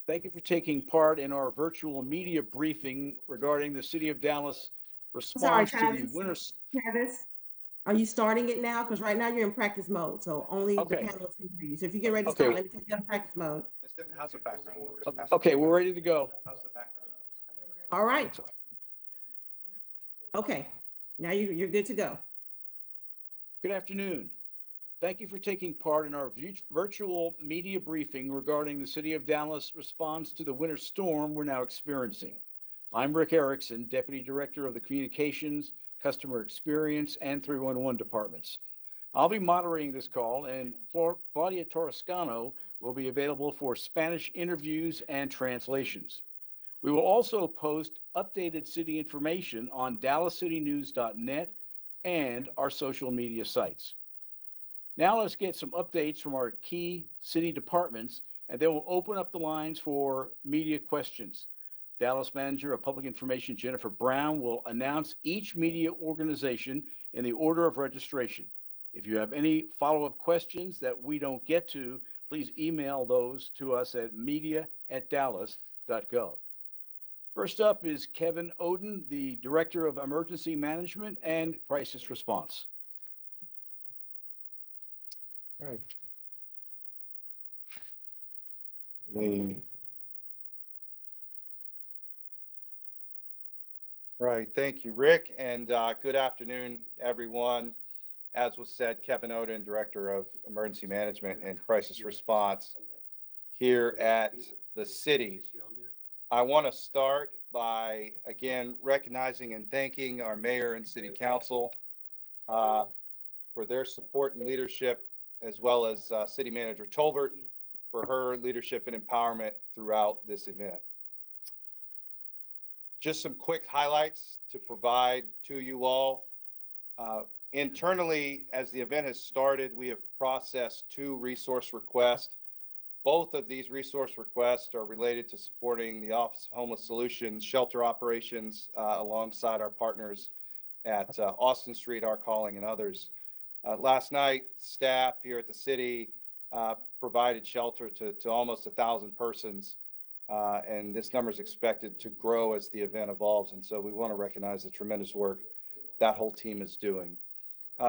Thank you for taking part in our virtual media briefing regarding the City of Dallas I'm sorry, response to the Travis. winter. Travis, are you starting it now? Because right now you're in practice mode, so only the Okay, panelists can hear you. So if you get ready to okay, start, let me take you out of practice mode. okay, we're ready to go. All right. Okay. Now you're good to go. Good afternoon. Thank you for taking part in our virtual media briefing regarding the City of Dallas response to the winter storm we're now experiencing. I'm Rick Erickson, Deputy Director of the Communications, Customer Experience, and 311 departments. I'll be moderating this call, and Claudia Torrescano will be available for Spanish interviews and translations. We will also post updated city information on dallascitynews.net and our social media sites. Now let's get some updates from our key city departments, and then we'll open up the lines for media questions. Dallas Manager of Public Information Jennifer Brown will announce each media organization in the order of registration. If you have any follow-up questions that we don't get to, please email those to us at media@dallas.gov. First up is Kevin Oden, the Director of Emergency Management and Crisis Response. All right. The, right. Thank you, Rick, and good afternoon, everyone. As was said, Kevin Oden, Director of Emergency Management and Crisis Response here at the city. I want to start by, again, recognizing and thanking our mayor and city council uh, for their support and leadership, as well as City Manager Tolbert for her leadership and empowerment throughout this event. Just some quick highlights to provide to you all. Uh, Internally, as the event has started, we have processed 2 resource requests. Both of these resource requests are related to supporting the Office of Homeless Solutions shelter operations alongside our partners at Austin Street, Our Calling, and others. Last night, staff here at the city provided shelter to almost 1,000 persons, and this number is expected to grow as the event evolves. And so we want to recognize the tremendous work that whole team is doing.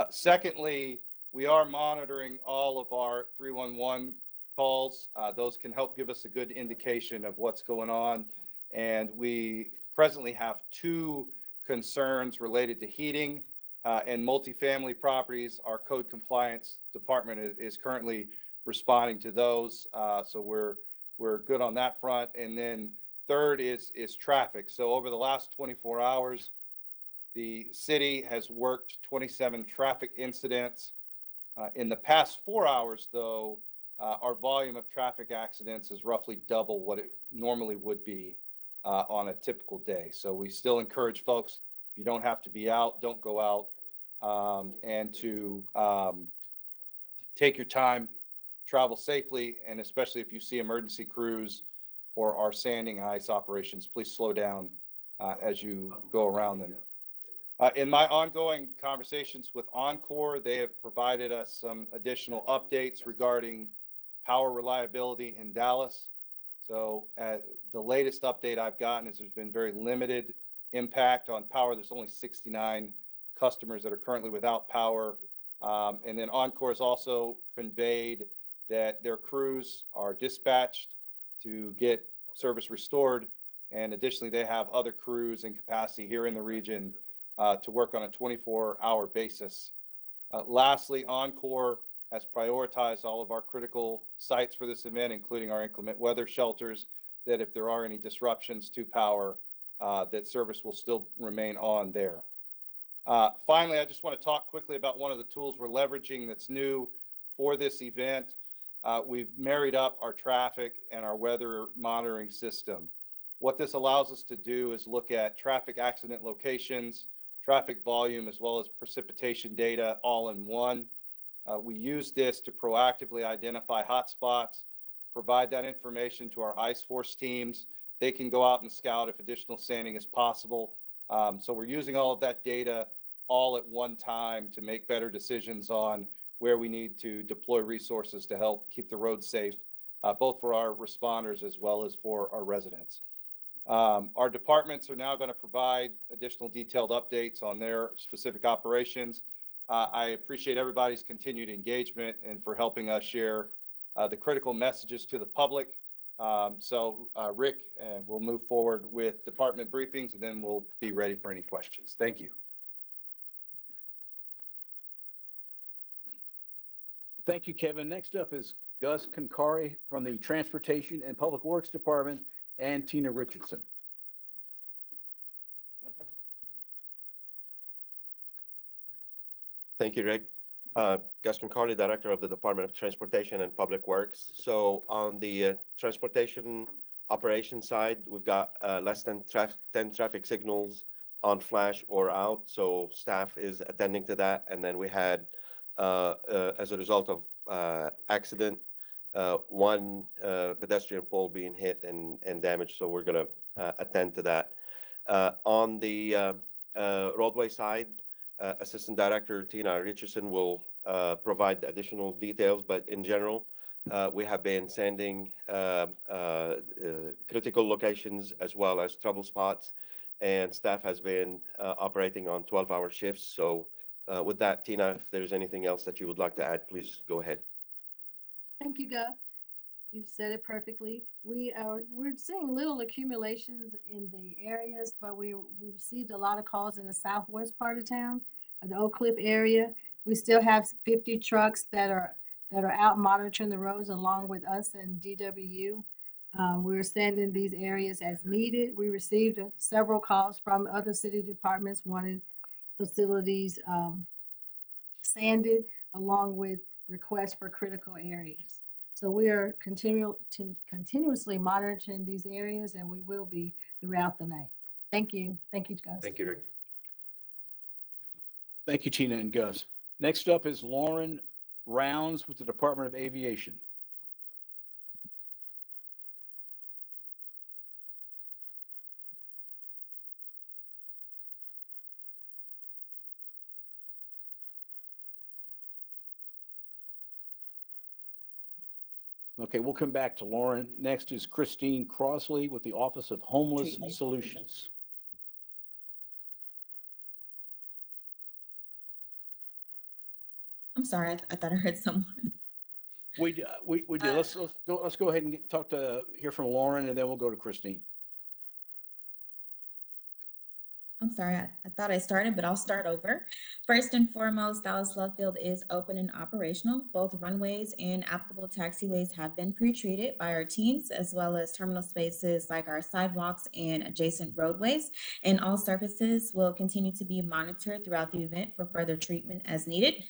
Secondly, we are monitoring all of our 311 calls. Those can help give us a good indication of what's going on. And we presently have 2 concerns related to heating and multifamily properties. Our code compliance department is currently responding to those. So we're good on that front. And then third is traffic. So over the last 24 hours, the city has worked 27 traffic incidents. In the past 4 hours, though, our volume of traffic accidents is roughly double what it normally would be on a typical day. So we still encourage folks, if you don't have to be out, don't go out, and to take your time, travel safely, and especially if you see emergency crews or our sanding and ice operations, please slow down as you go around them. In my ongoing conversations with Encore, they have provided us some additional updates regarding power reliability in Dallas. So the latest update I've gotten is there's been very limited impact on power. There's only 69 customers that are currently without power. And then Encore has also conveyed that their crews are dispatched to get service restored. And additionally, they have other crews in capacity here in the region to work on a 24-hour basis. Lastly, Encore has prioritized all of our critical sites for this event, including our inclement weather shelters, that if there are any disruptions to power, that service will still remain on there. Finally, I just want to talk quickly about one of the tools we're leveraging that's new for this event. We've married up our traffic and our weather monitoring system. What this allows us to do is look at traffic accident locations, traffic volume, as well as precipitation data all in one. We use this to proactively identify hotspots, provide that information to our ICE Force teams. They can go out and scout if additional sanding is possible. So we're using all of that data all at one time to make better decisions on where we need to deploy resources to help keep the roads safe both for our responders as well as for our residents. Our departments are now going to provide additional detailed updates on their specific operations. I appreciate everybody's continued engagement and for helping us share the critical messages to the public. Rick, we'll move forward with department briefings and then we'll be ready for any questions. Thank you. Thank you, Kevin. Next up is Gus Concari from the Transportation and Public Works Department and Tina Richardson. Thank you, Rick. Gus Concari, Director of the Department of Transportation and Public Works. So on the transportation operation side, we've got less than 10 traffic signals on flash or out. So staff is attending to that. And then we had, as a result of accident, one pedestrian pole being hit and damaged. So we're going to attend to that. On the roadway side, Assistant Director Tina Richardson will provide additional details, but in general, we have been sending critical locations as well as trouble spots, and staff has been operating on 12-hour shifts. So with that, Tina, if there's anything else that you would like to add, please go ahead. Thank you, Gus. You said it perfectly. We're seeing little accumulations in the areas, but we received a lot of calls in the southwest part of town, the Oak Cliff area. We still have 50 trucks that are out monitoring the roads along with us and DWU. We're sending these areas as needed. We received several calls from other city departments wanting facilities sanded along with requests for critical areas. So we are continuously monitoring these areas, and we will be throughout the night. Thank you. Thank you, Gus. Thank you, Rick. Thank you, Tina and Gus. Next up is Lauren Rounds with the Department of Aviation. Okay, we'll come back to Lauren. Next is Christine Crossley with the Office of Homeless Treatment. Solutions. I'm sorry, I thought I heard someone. We do. Let's go ahead and hear from Lauren, and then we'll go to Christine. I'm sorry, I thought I started, but I'll start over. First and foremost, Dallas Love Field is open and operational. Both runways and applicable taxiways have been pre-treated by our teams, as well as terminal spaces like our sidewalks and adjacent roadways. And all surfaces will continue to be monitored throughout the event for further treatment as needed.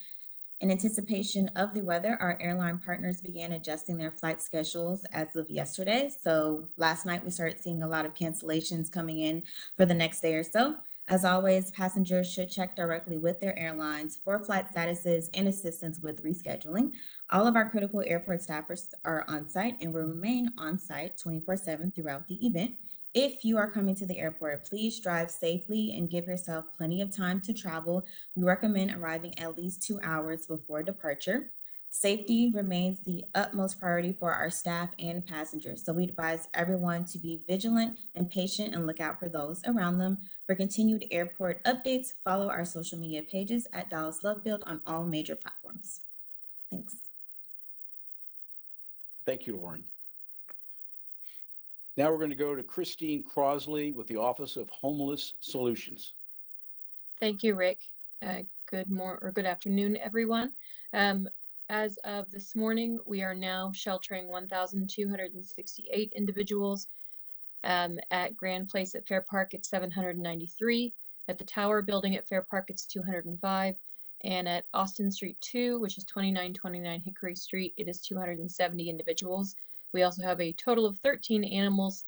In anticipation of the weather, our airline partners began adjusting their flight schedules as of yesterday. So last night we started seeing a lot of cancellations coming in for the next day or so. As always, passengers should check directly with their airlines for flight statuses and assistance with rescheduling. All of our critical airport staffers are on site and will remain on site 24/7 throughout the event. If you are coming to the airport, please drive safely and give yourself plenty of time to travel. We recommend arriving at least 2 hours before departure. Safety remains the utmost priority for our staff and passengers. So we advise everyone to be vigilant and patient and look out for those around them. For continued airport updates, follow our social media pages at Dallas Love Field on all major platforms. Thanks. Thank you, Lauren. Now we're going to go to Christine Crossley with the Office of Homeless Solutions. Thank you, Rick. Good afternoon, everyone. As of this morning, we are now sheltering 1,268 individuals. At Grand Place at Fair Park, it's 793. At the Tower Building at Fair Park, it's 205. And at Austin Street 2, which is 2929 Hickory Street, it is 270 individuals. We also have a total of 13 animals,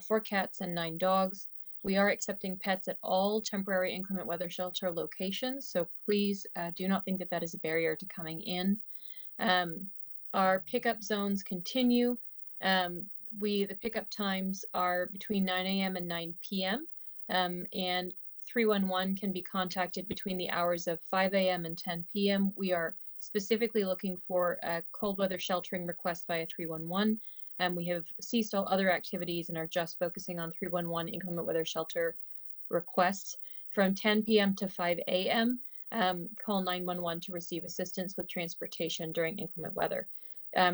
4 cats and 9 dogs. We are accepting pets at all temporary inclement weather shelter locations, so please do not think that that is a barrier to coming in. Our pickup zones continue. The pickup times are between 9 a.m. and 9 p.m. And 311 can be contacted between the hours of 5 a.m. and 10 p.m. We are specifically looking for cold weather sheltering requests via 311. We have ceased all other activities and are just focusing on 311 inclement weather shelter requests from 10 p.m. to 5 a.m. Call 911 to receive assistance with transportation during inclement weather.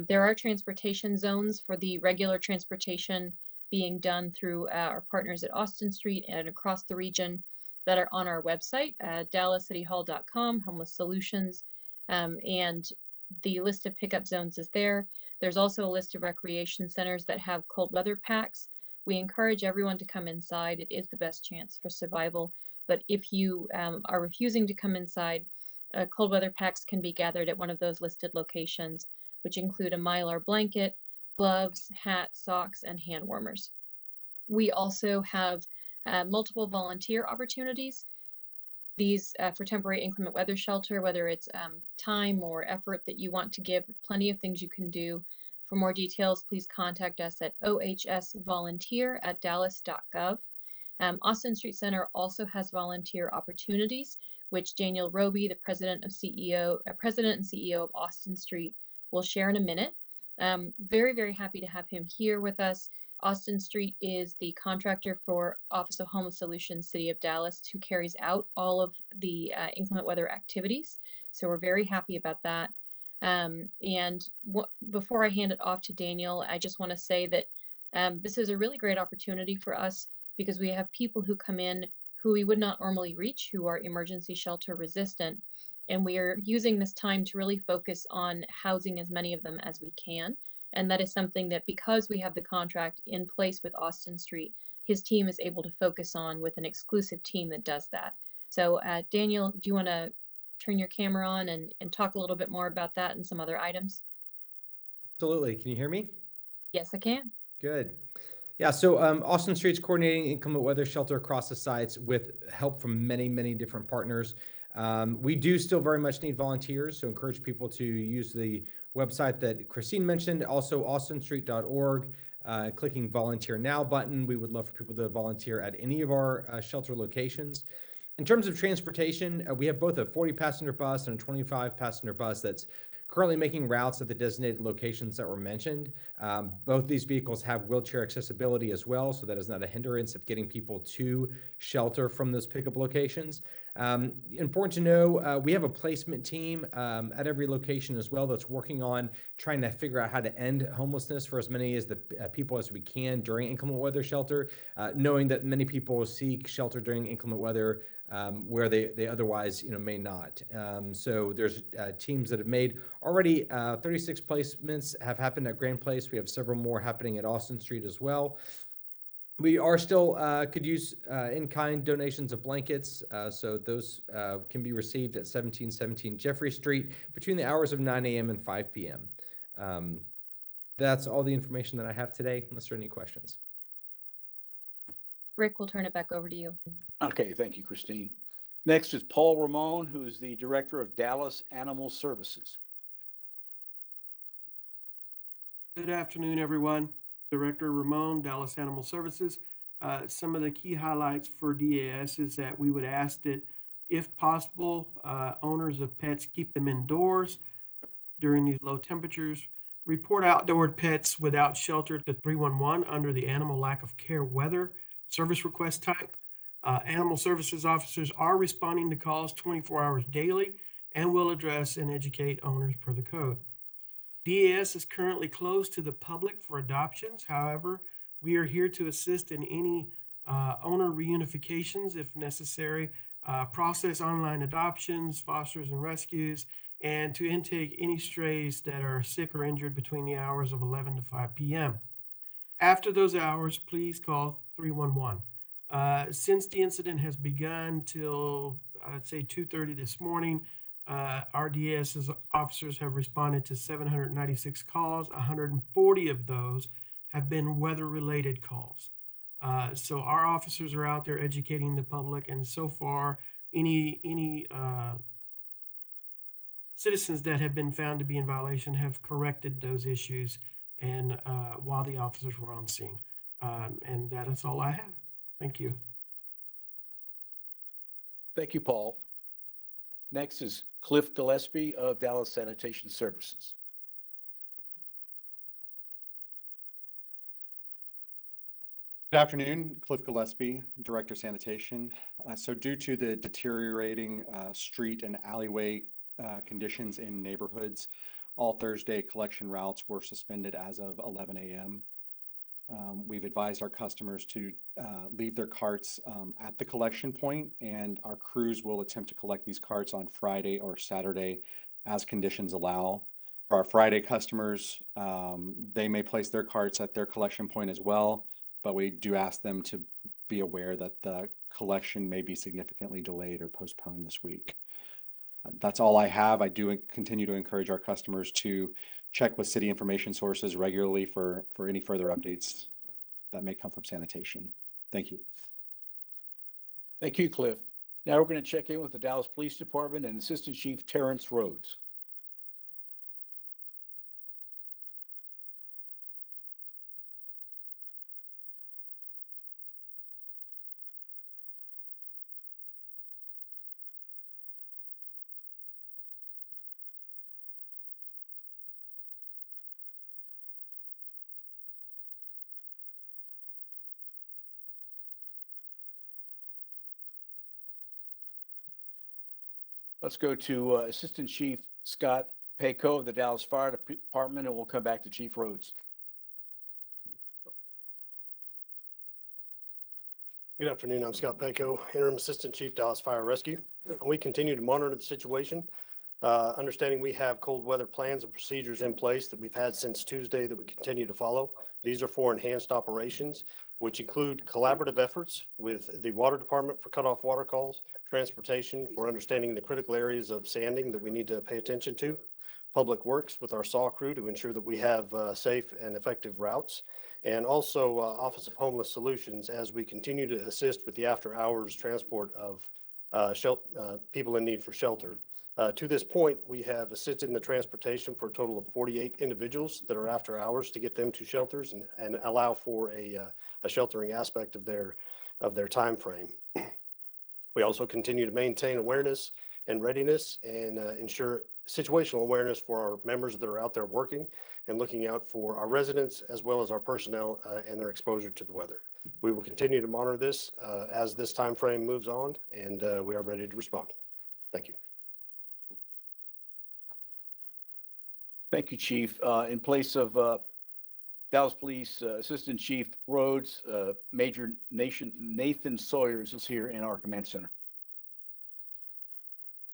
There are transportation zones for the regular transportation being done through our partners at Austin Street and across the region that are on our website, dallascityhall.com, homeless solutions, and the list of pickup zones is there. There's also a list of recreation centers that have cold weather packs. We encourage everyone to come inside. It is the best chance for survival. But if you are refusing to come inside, cold weather packs can be gathered at one of those listed locations, which include a Mylar blanket, gloves, hat, socks, and hand warmers. We also have multiple volunteer opportunities. These for temporary inclement weather shelter, whether it's time or effort that you want to give, plenty of things you can do. For more details, please contact us at ohsvolunteer@dallas.gov. Austin Street Center also has volunteer opportunities, which Daniel Roby, the president and CEO of Austin Street, will share in a minute. Very, very happy to have him here with us. Austin Street is the contractor for Office of Homeless Solutions, City of Dallas, who carries out all of the inclement weather activities. So we're very happy about that. Before I hand it off to Daniel, I just want to say that this is a really great opportunity for us because we have people who come in who we would not normally reach, who are emergency shelter resistant. And we are using this time to really focus on housing as many of them as we can. And that is something that, because we have the contract in place with Austin Street, his team is able to focus on with an exclusive team that does that. So Daniel, do you want to turn your camera on and talk a little bit more about that and some other items? Absolutely. Can you hear me? Yes, I can. Good. Yeah, so Austin Street's coordinating inclement weather shelter across the sites with help from many, many different partners. We do still very much need volunteers, so encourage people to use the website that Christine mentioned, also austinstreet.org, clicking Volunteer Now button. We would love for people to volunteer at any of our shelter locations. In terms of transportation, we have both a 40-passenger bus and a 25-passenger bus that's currently making routes at the designated locations that were mentioned. Both these vehicles have wheelchair accessibility as well, so that is not a hindrance of getting people to shelter from those pickup locations. Important to know, we have a placement team at every location as well that's working on trying to figure out how to end homelessness for as many as the people as we can during inclement weather shelter, knowing that many people seek shelter during inclement weather where they otherwise may not. So there's teams that have made already 36 placements have happened at Grand Place. We have several more happening at Austin Street as well. We are still could use in-kind donations of blankets, so those can be received at 1717 Jeffrey Street between the hours of 9 a.m. and 5 p.m. That's all the information that I have today, unless there are any questions. Rick, we'll turn it back over to you. Okay, thank you, Christine. Next is Paul Ramon, who's the Director of Dallas Animal Services. Good afternoon, everyone. Director Ramon, Dallas Animal Services. Some of the key highlights for DAS is that we would ask that, if possible, owners of pets keep them indoors during these low temperatures. Report outdoor pets without shelter to 311 under the animal lack of care weather service request type. Animal services officers are responding to calls 24 hours daily and will address and educate owners per the code. DAS is currently closed to the public for adoptions. However, we are here to assist in any owner reunifications if necessary, process online adoptions, fosters and rescues, and to intake any strays that are sick or injured between the hours of 11 to 5 p.m. After those hours, please call 311. Since the incident has begun till, I'd say 2:30 this morning, our DAS officers have responded to 796 calls. 140 of those have been weather-related calls. So our officers are out there educating the public, and so far, any citizens that have been found to be in violation have corrected those issues, and while the officers were on scene. And that is all I have. Thank you. Thank you, Paul. Next is Cliff Gillespie of Dallas Sanitation Services. Good afternoon, Cliff Gillespie, Director Sanitation. So due to the deteriorating street and alleyway conditions in neighborhoods, all Thursday collection routes were suspended as of 11 a.m. We've advised our customers to leave their carts at the collection point, and our crews will attempt to collect these carts on Friday or Saturday as conditions allow. For our Friday customers, they may place their carts at their collection point as well, but we do ask them to be aware that the collection may be significantly delayed or postponed this week. That's all I have. I do continue to encourage our customers to check with city information sources regularly for any further updates that may come from sanitation. Thank you. Thank you, Cliff. Now we're going to check in with the Dallas Police Department and Assistant Chief Terrence Rhodes. Let's go to Assistant Chief Scott Payco of the Dallas Fire Department, and we'll come back to Chief Rhodes. Good afternoon. I'm Scott Pecco, Interim Assistant Chief Dallas Fire Rescue. We continue to monitor the situation, understanding we have cold weather plans and procedures in place that we've had since Tuesday that we continue to follow. These are for enhanced operations, which include collaborative efforts with the Water Department for cutoff water calls, transportation for understanding the critical areas of sanding that we need to pay attention to, Public Works with our saw crew to ensure that we have safe and effective routes, and also Office of Homeless Solutions as we continue to assist with the after-hours transport of people in need for shelter. To this point, we have assisted in the transportation for a total of 48 individuals that are after hours to get them to shelters and allow for a sheltering aspect of their time frame. We also continue to maintain awareness and readiness and ensure situational awareness for our members that are out there working and looking out for our residents as well as our personnel and their exposure to the weather. We will continue to monitor this as this time frame moves on, and we are ready to respond. Thank you. Thank you, Chief. In place of Dallas Police Assistant Chief Rhodes, Major Nathan Sawyers is here in our command center.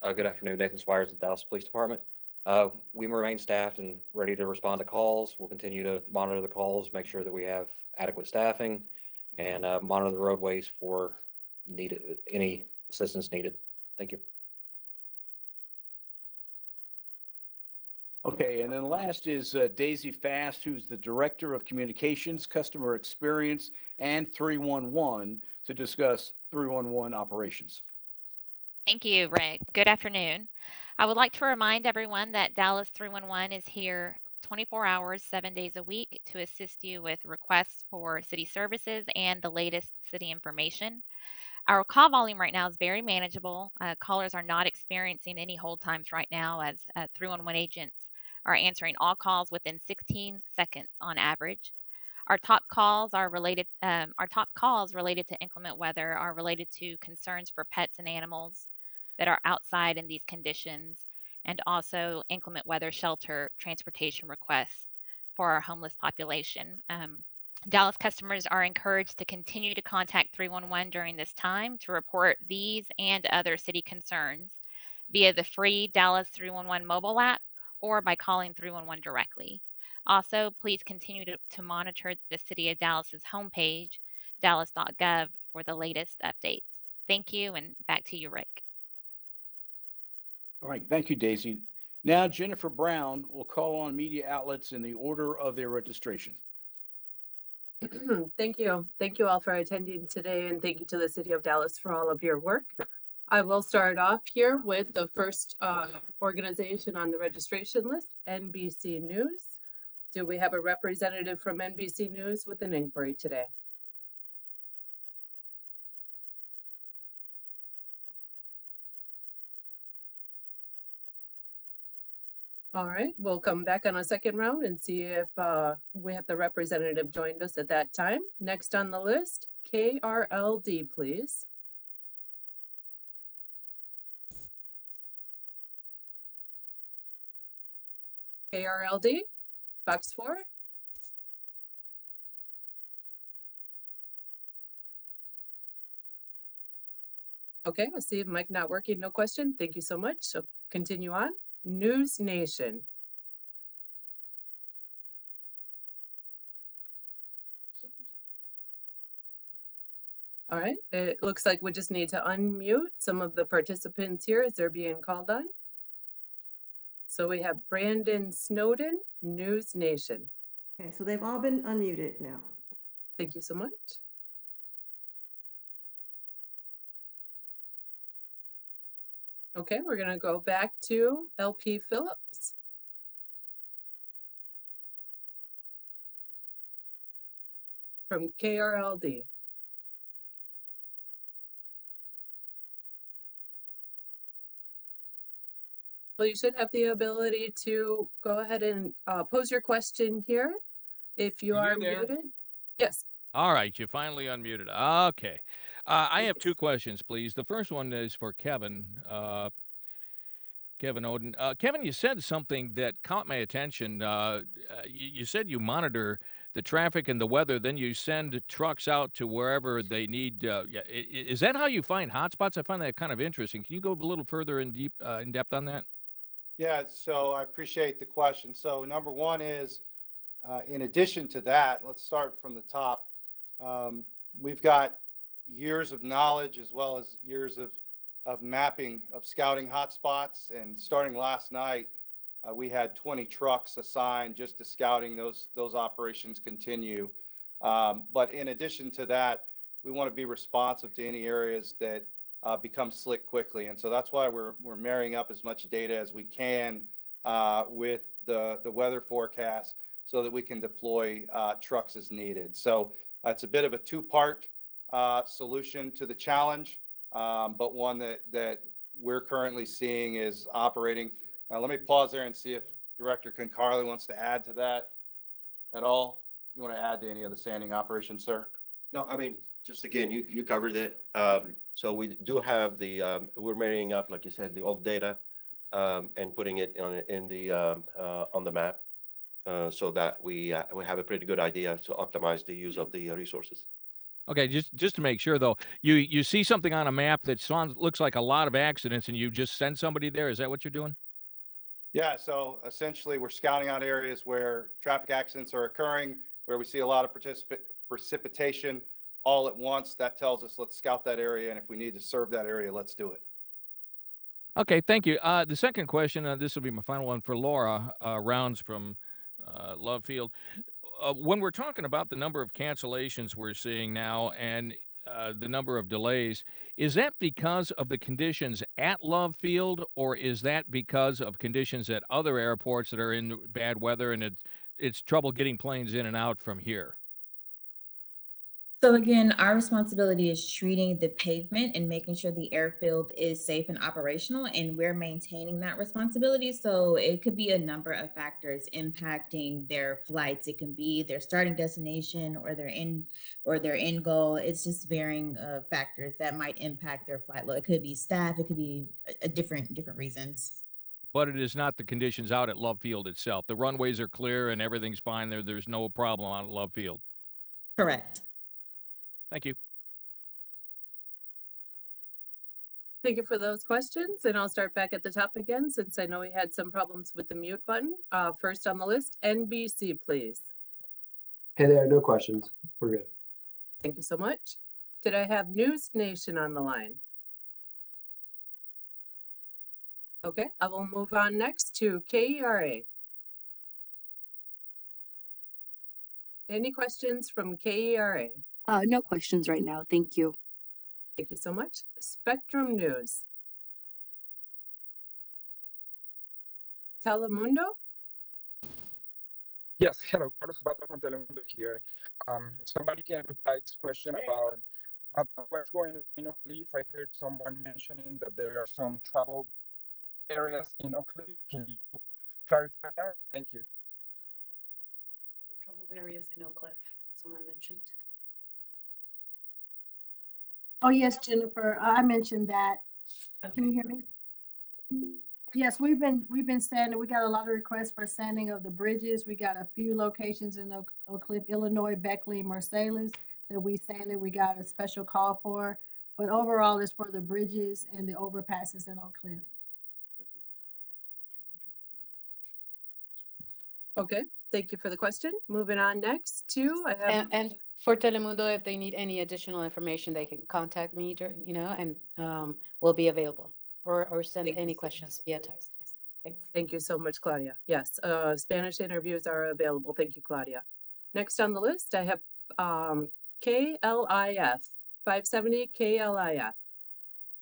Good afternoon, Nathan Sawyers at the Dallas Police Department. We remain staffed and ready to respond to calls. We'll continue to monitor the calls, make sure that we have adequate staffing, and monitor the roadways for any assistance needed. Thank you. Okay, and then last is Daisy Fast, who's the Director of Communications, Customer Experience, and 311 to discuss 311 operations. Thank you, Rick. Good afternoon. I would like to remind everyone that Dallas 311 is here 24 hours, 7 days a week to assist you with requests for city services and the latest city information. Our call volume right now is very manageable. Callers are not experiencing any hold times right now as 311 agents are answering all calls within 16 seconds on average. Our top calls related to inclement weather are related to concerns for pets and animals that are outside in these conditions, and also inclement weather shelter transportation requests for our homeless population. Dallas customers are encouraged to continue to contact 311 during this time to report these and other city concerns via the free Dallas 311 mobile app or by calling 311 directly. Also, please continue to monitor the City of Dallas's homepage, dallas.gov, for the latest updates. Thank you, and back to you, Rick. All right, thank you, Daisy. Now Jennifer Brown will call on media outlets in the order of their registration. Thank you. Thank you all for attending today, and thank you to the City of Dallas for all of your work. I will start off here with the first organization on the registration list, NBC News. Do we have a representative from NBC News with an inquiry today? All right, we'll come back on a second round and see if we have the representative joined us at that time. Next on the list, KRLD, please. KRLD, box 4. Okay, I see mic not working, no question. Thank you so much. So continue on. News Nation. All right, it looks like we just need to unmute some of the participants here as they're being called on. So we have Brandon Snowden, News Nation. Okay, so they've all been unmuted now. Thank you so much. Okay, we're gonna go back to LP Phillips. From KRLD. Well, you should have the ability to go ahead and pose your question here if you Are are you there? muted. Yes. All right, you finally unmuted. Okay. I have two questions, please. The first one is for Kevin. Kevin Oden. Kevin, you said something that caught my attention. You said you monitor the traffic and the weather, then you send trucks out to wherever they need. Is that how you find hotspots? I find that kind of interesting. Can you go a little further in depth on that? Yeah, so I appreciate the question. So number one is, in addition to that, let's start from the top. We've got years of knowledge as well as years of mapping, of scouting hotspots. And starting last night, we had 20 trucks assigned just to scouting. Those operations continue. But in addition to that, we want to be responsive to any areas that become slick quickly. And so that's why we're marrying up as much data as we can with the weather forecast so that we can deploy trucks as needed. So it's a bit of a two-part solution to the challenge, but one that we're currently seeing is operating. Now, let me pause there and see if Director Concarly wants to add to that at all. You want to add to any of the sanding operations, sir? No, I mean, just again, you covered it. So we do have we're marrying up, like you said, the old data and putting it on the map so that we have a pretty good idea to optimize the use of the resources. Okay, just to make sure though, you see something on a map that looks like a lot of accidents, and you just send somebody there. Is that what you're doing? Yeah, so essentially we're scouting out areas where traffic accidents are occurring, where we see a lot of precipitation all at once. That tells us let's scout that area, and if we need to serve that area, let's do it. Okay, thank you. The second question, this will be my final one for Laura Rounds from Love Field. When we're talking about the number of cancellations we're seeing now and the number of delays, is that because of the conditions at Love Field, or is that because of conditions at other airports that are in bad weather and it's trouble getting planes in and out from here? So again, our responsibility is treating the pavement and making sure the airfield is safe and operational, and we're maintaining that responsibility. So it could be a number of factors impacting their flights. It can be their starting destination or their end goal. It's just varying factors that might impact their flight load. It could be staff. It could be different reasons. But it is not the conditions out at Love Field itself. The runways are clear and everything's fine there. There's no problem on Love Field. Correct. Thank you. Thank you for those questions. And I'll start back at the top again, since I know we had some problems with the mute button. First on the list, NBC, please. Hey there, no questions. We're good. Thank you so much. Did I have News Nation on the line? Okay, I will move on next to KERA. Any questions from KERA? No questions right now. Thank you. Thank you so much. Spectrum News. Telemundo? Yes, hello, Carlos Bata from Telemundo here. Somebody can reply this question about what's going on in Oak Cliff. I heard someone mentioning that there are some travel areas in Oak Cliff. Can you clarify that? Thank you. Troubled areas in Oak Cliff, someone mentioned. Oh, yes, Jennifer, I mentioned that. Can you hear me? Yes, we've been sanding, we got a lot of requests for sanding of the bridges. We got a few locations in Oak Cliff, Illinois, Beckley, Marsalis that we sanded. We got a special call for, but overall it's for the bridges and the overpasses in Oak Cliff. Okay, thank you for the question. Moving on next to, I have, And for Telemundo, if they need any additional information, they can contact me during, and we'll be available or send Thank you any so questions via text. Yes, thanks. thank you so much, Claudia. Yes, Spanish interviews are available. Thank you, Claudia. Next on the list, I have KLIF, 570 KLIF.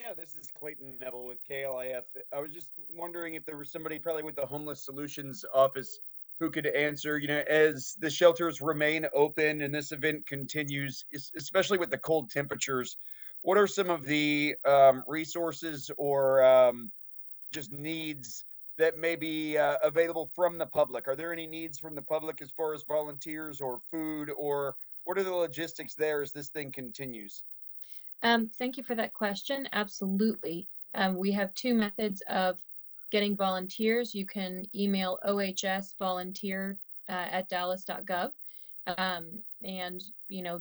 Yeah, this is Clayton Neville with KLIF. I was just wondering if there was somebody probably with the Homeless Solutions Office who could answer, as the shelters remain open and this event continues, especially with the cold temperatures, what are some of the resources or just needs that may be available from the public? Are there any needs from the public as far as volunteers or food, or what are the logistics there as this thing continues? Thank you for that question. Absolutely. We have two methods of getting volunteers. You can email ohsvolunteer at dallas.gov. And,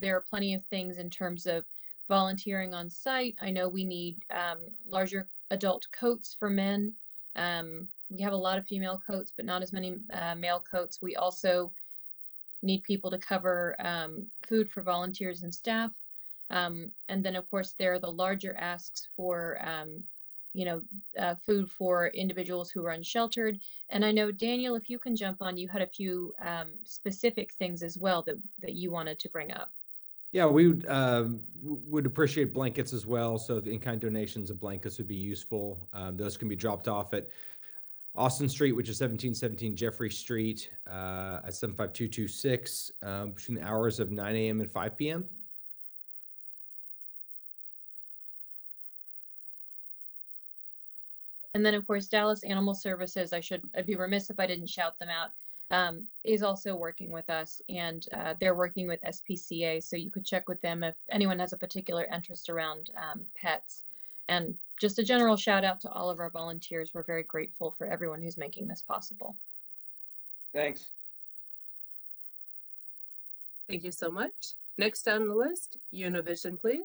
there are plenty of things in terms of volunteering on site. I know we need larger adult coats for men. We have a lot of female coats, but not as many male coats. We also need people to cover food for volunteers and staff. And then, of course, there are the larger asks for, food for individuals who are unsheltered. And I know, Daniel, if you can jump on, you had a few specific things as well that you wanted to bring up. Yeah, we would appreciate blankets as well. So the in-kind donations of blankets would be useful. Those can be dropped off at Austin Street, which is 1717 Jeffrey Street, at 75226, between the hours of 9 a.m. and 5 p.m. And then, of course, Dallas Animal Services, I'd be remiss if I didn't shout them out, is also working with us, and they're working with SPCA. So you could check with them if anyone has a particular interest around pets. And just a general shout out to all of our volunteers. We're very grateful for everyone who's making this possible. Thanks. Thank you so much. Next on the list, Univision, please.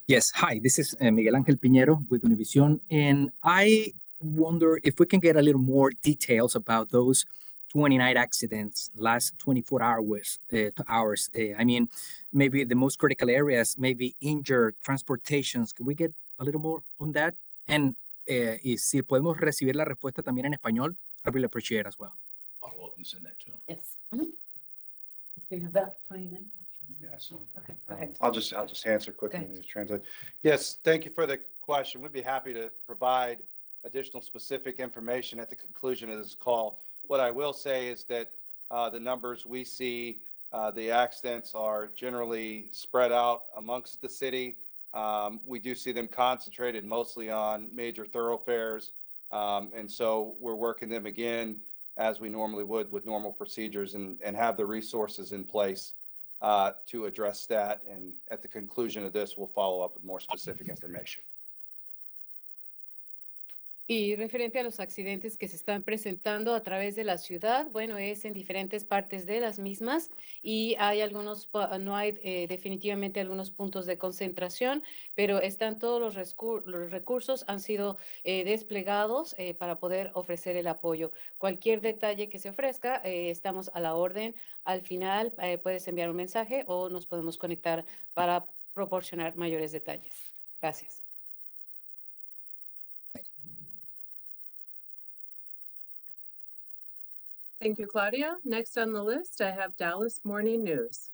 Yes, hi, this is Miguel Ángel Piñero with Univision, and I wonder if we can get a little more details about those 29 accidents last 24 hours. I mean, maybe the most critical areas, maybe injured, transportations. Can we get a little more on that? And y si podemos recibir la respuesta también en español, I really appreciate it as well. Follow up and send that to them. Yes. Do you have that? 29? Yes. Okay, perfect. I'll just answer quickly Good. and just translate. Yes, thank you for the question. We'd be happy to provide additional specific information at the conclusion of this call. What I will say is that the numbers we see, the accidents are generally spread out amongst the city. We do see them concentrated mostly on major thoroughfares. And so we're working them again as we normally would with normal procedures and have the resources in place to address that. And at the conclusion of this, we'll follow up with more specific information. Y referente a los accidentes que se están presentando a través de la ciudad, bueno, es en diferentes partes de las mismas y hay no hay definitivamente algunos puntos de concentración, pero están todos los recursos han sido desplegados para poder ofrecer el apoyo. Cualquier detalle que se ofrezca, estamos a la orden. Al final, puedes enviar un mensaje o nos podemos conectar para proporcionar mayores detalles. Gracias. Thank you, Claudia. Next on the list, I have Dallas Morning News.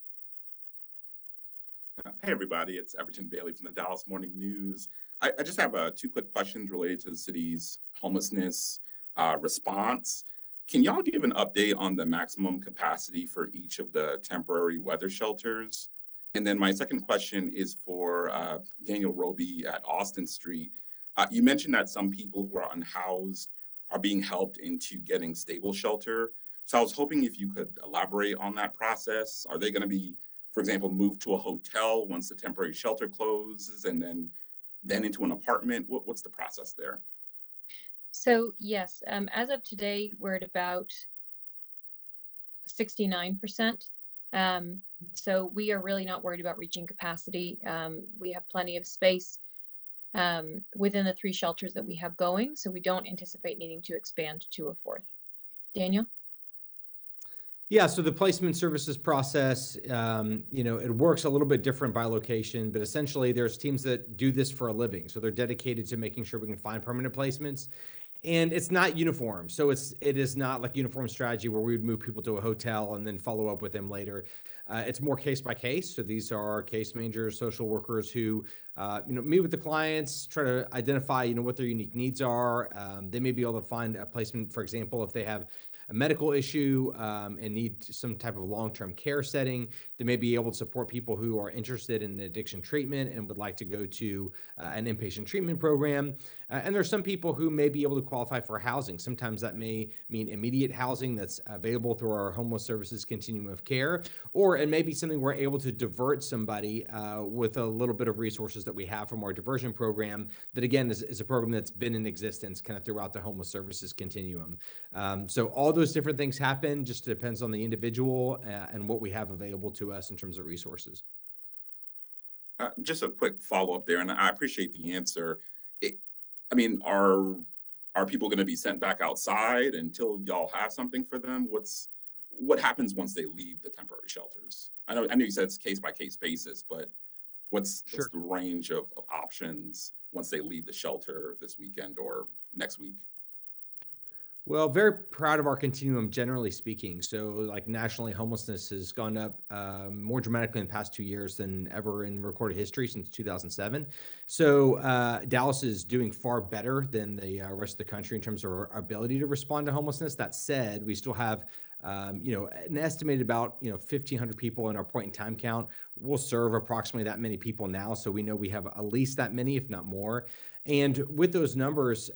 Hey, everybody, it's Everton Bailey from the Dallas Morning News. I just have two quick questions related to the city's homelessness response. Can y'all give an update on the maximum capacity for each of the temporary weather shelters? And then my second question is for Daniel Roby at Austin Street. You mentioned that some people who are unhoused are being helped into getting stable shelter. So I was hoping if you could elaborate on that process. Are they going to be, for example, moved to a hotel once the temporary shelter closes and then into an apartment? What's the process there? So yes, as of today, we're at about 69%. So we are really not worried about reaching capacity. We have plenty of space within the 3 shelters that we have going, so we don't anticipate needing to expand to a 4th. Daniel? Yeah, so the placement services process, it works a little bit different by location, but essentially there's teams that do this for a living. So they're dedicated to making sure we can find permanent placements. And it's not uniform. So it is not like uniform strategy where we would move people to a hotel and then follow up with them later. It's more case by case. So these are case managers, social workers who, meet with the clients, try to identify, what their unique needs are. They may be able to find a placement, for example, if they have a medical issue and need some type of long-term care setting. They may be able to support people who are interested in addiction treatment and would like to go to an inpatient treatment program. And there's some people who may be able to qualify for housing. Sometimes that may mean immediate housing that's available through our homeless services continuum of care, or it may be something we're able to divert somebody with a little bit of resources that we have from our diversion program that, again, is a program that's been in existence kind of throughout the homeless services continuum. So all those different things happen, just depends on the individual and what we have available to us in terms of resources. Just a quick follow-up there, and I appreciate the answer. I mean, are people going to be sent back outside until y'all have something for them? What happens once they leave the temporary shelters? I know you said it's case by case basis, but what's the range of options once they leave the shelter this weekend or next week? Well, very proud of our continuum, generally speaking. So, like nationally, homelessness has gone up more dramatically in the past 2 years than ever in recorded history since 2007. So, Dallas is doing far better than the rest of the country in terms of our ability to respond to homelessness. That said, we still have an estimated about 1,500 people in our point in time count. We'll serve approximately that many people now, so we know we have at least that many, if not more. And with those numbers,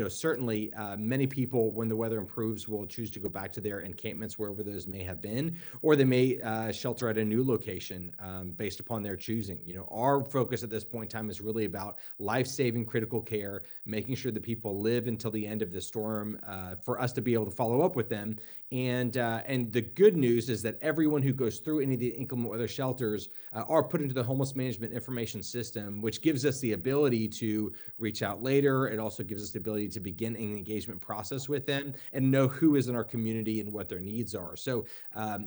certainly many people, when the weather improves, will choose to go back to their encampments wherever those may have been, or they may shelter at a new location based upon their choosing. Our focus at this point in time is really about life-saving critical care, making sure that people live until the end of the storm for us to be able to follow up with them. And the good news is that everyone who goes through any of the inclement weather shelters are put into the homeless management information system, which gives us the ability to reach out later. It also gives us the ability to begin an engagement process with them and know who is in our community and what their needs are. So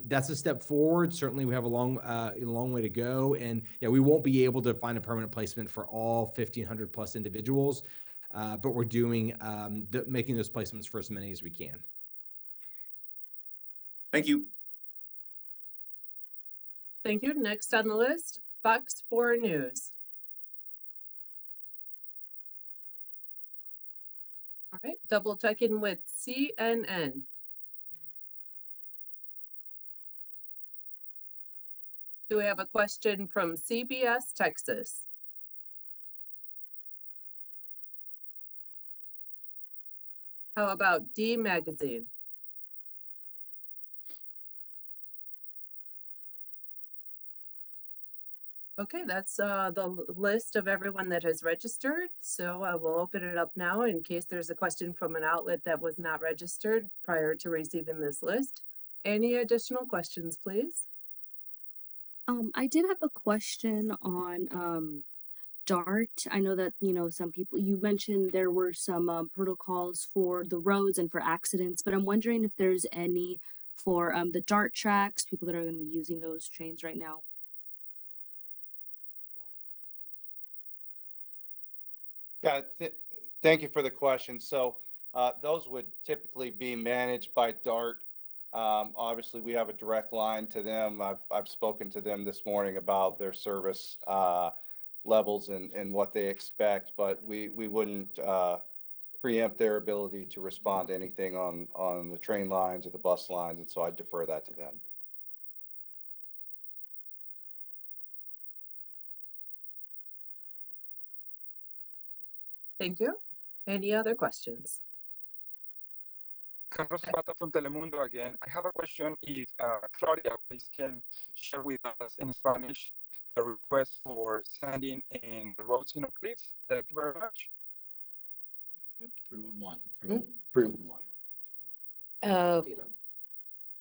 that's a step forward. Certainly, we have a long way to go, and we won't be able to find a permanent placement for all 1,500 plus individuals, but we're doing making those placements for as many as we can. Thank you. Thank you. Next on the list, Fox 4 News. All right, double checking with CNN. Do we have a question from CBS Texas? How about D Magazine? Okay, that's the list of everyone that has registered. So I will open it up now in case there's a question from an outlet that was not registered prior to receiving this list. Any additional questions, please? I did have a question on DART. I know that, some people, you mentioned there were some protocols for the roads and for accidents, but I'm wondering if there's any for the DART tracks, people that are going to be using those trains right now. Yeah, thank you for the question. So those would typically be managed by DART. Obviously, we have a direct line to them. I've spoken to them this morning about their service levels and what they expect, but we wouldn't preempt their ability to respond to anything on the train lines or the bus lines, and so I defer that to them. Thank you. Any other questions? Carlos Zapata from Telemundo again. I have a question. If Claudia, please can share with us in Spanish the request for sanding in the roads in Oak Cliff. Thank you very much. 311. 311. Ah,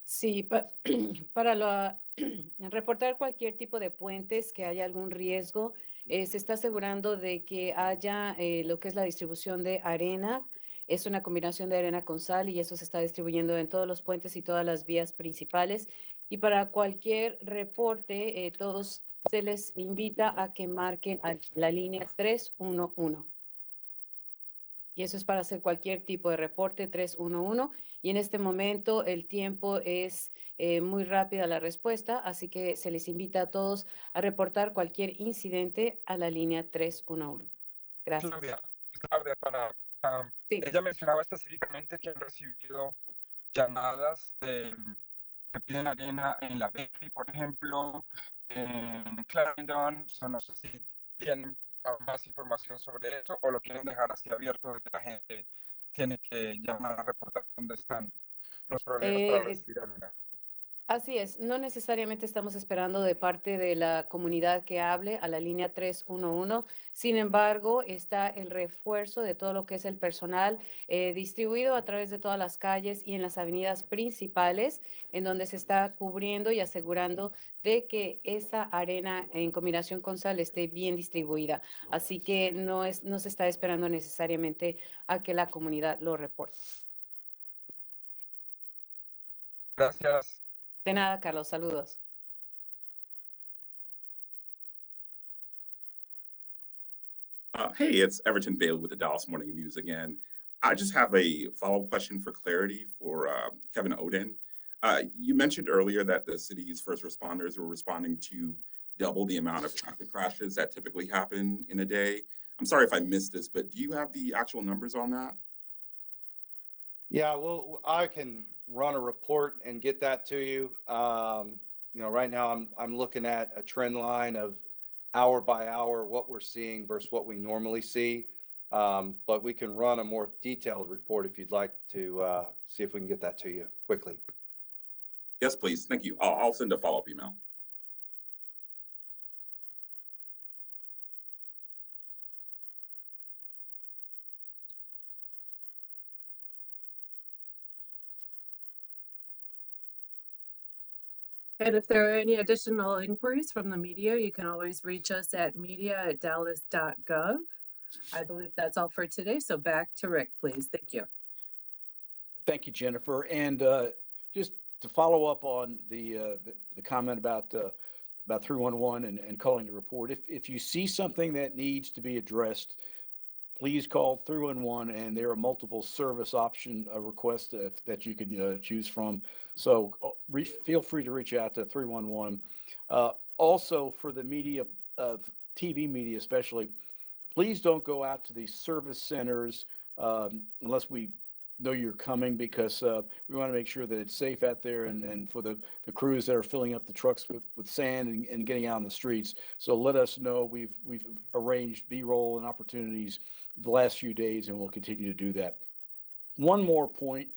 sí, para reportar cualquier tipo de puentes que haya algún riesgo, se está asegurando de que haya lo que es la distribución de arena. Es una combinación de arena con sal y eso se está distribuyendo en todos los puentes y todas las vías principales. Y para cualquier reporte, todos se les invita a que marquen a la línea 311. Y eso es para hacer cualquier tipo de reporte 311. Y en este momento el tiempo es muy rápida la respuesta, así que se les invita a todos a reportar cualquier incidente a la línea 311. Gracias. Claudia, ella mencionaba específicamente que han recibido llamadas que piden arena en la Berry, por ejemplo, en Clarendon. No sé si tienen más información sobre eso o lo quieren dejar así abierto de que la gente tiene que llamar a reportar dónde están los problemas para recibir arena. Así es, no necesariamente estamos esperando de parte de la comunidad que hable a la línea 311. Sin embargo, está el refuerzo de todo lo que es el personal distribuido a través de todas las calles y en las avenidas principales, en donde se está cubriendo y asegurando de que esa arena en combinación con sal esté bien distribuida. Así que no se está esperando necesariamente a que la comunidad lo reporte. Gracias. De nada, Carlos, saludos. Hey, it's Everton Bailey with the Dallas Morning News again. I just have a follow-up question for clarity for Kevin Oden. You mentioned earlier that the city's first responders were responding to double the amount of traffic crashes that typically happen in a day. I'm sorry if I missed this, but do you have the actual numbers on that? Yeah, well, I can run a report and get that to you. Right now I'm looking at a trend line of hour by hour, what we're seeing versus what we normally see. But we can run a more detailed report if you'd like to see if we can get that to you quickly. Yes, please. Thank you. I'll send a follow-up email. And if there are any additional inquiries from the media, you can always reach us at media@dallas.gov. I believe that's all for today. So back to Rick, please. Thank you. Thank you, Jennifer. And just to follow up on the comment about 311 and calling the report, if you see something that needs to be addressed, please call 311, and there are multiple service option requests that you can choose from. So feel free to reach out to 311. Also, for the media, TV media especially, please don't go out to these service centers unless we know you're coming, because we want to make sure that it's safe out there, and for the crews that are filling up the trucks with sand and getting out on the streets. So let us know. We've arranged B-roll and opportunities the last few days, and we'll continue to do that. One more point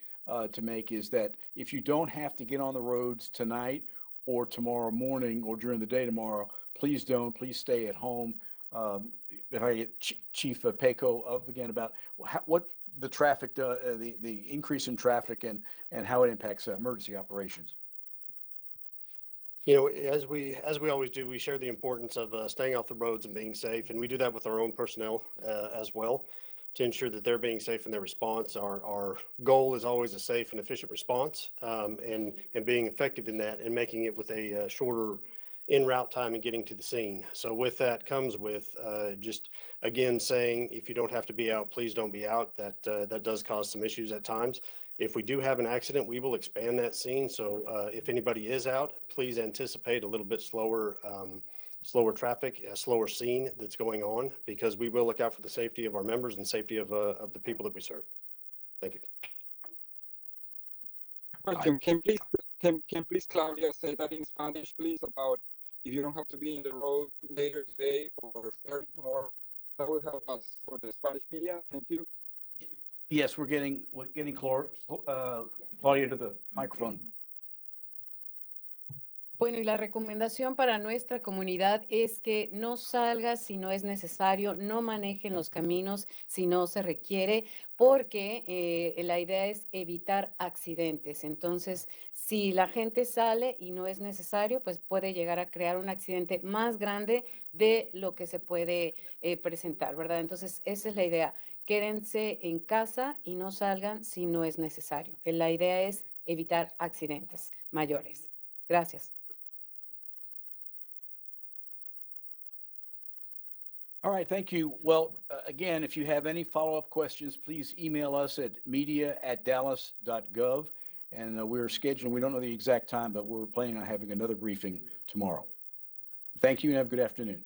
to make is that if you don't have to get on the roads tonight or tomorrow morning or during the day tomorrow, please don't. Please stay at home. If I get Chief Peko up again about what the traffic, the increase in traffic and how it impacts emergency operations. As we always do, we share the importance of staying off the roads and being safe, and we do that with our own personnel as well to ensure that they're being safe in their response. Our goal is always a safe and efficient response, and being effective in that and making it with a shorter en route time and getting to the scene. So with that comes with just again saying, if you don't have to be out, please don't be out. That does cause some issues at times. If we do have an accident, we will expand that scene. So if anybody is out, please anticipate a little bit slower traffic, a slower scene that's going on, because we will look out for the safety of our members and safety of the people that we serve. Thank you. Question. Can please Claudia say that in Spanish, please, about if you don't have to be in the road later today or early tomorrow, that will help us for the Spanish media. Thank you. Yes, we're getting Claudia to the microphone. Bueno, y la recomendación para nuestra comunidad es que no salga si no es necesario, no manejen los caminos si no se requiere, porque la idea es evitar accidentes. Entonces, si la gente sale y no es necesario, pues puede llegar a crear un accidente más grande de lo que se puede presentar, ¿verdad? Entonces, esa es la idea. Quédense en casa y no salgan si no es necesario. La idea es evitar accidentes mayores. Gracias. All right, thank you. Well, again, if you have any follow-up questions, please email us at media@dallas.gov. And we're scheduling, we don't know the exact time, but we're planning on having another briefing tomorrow. Thank you and have a good afternoon.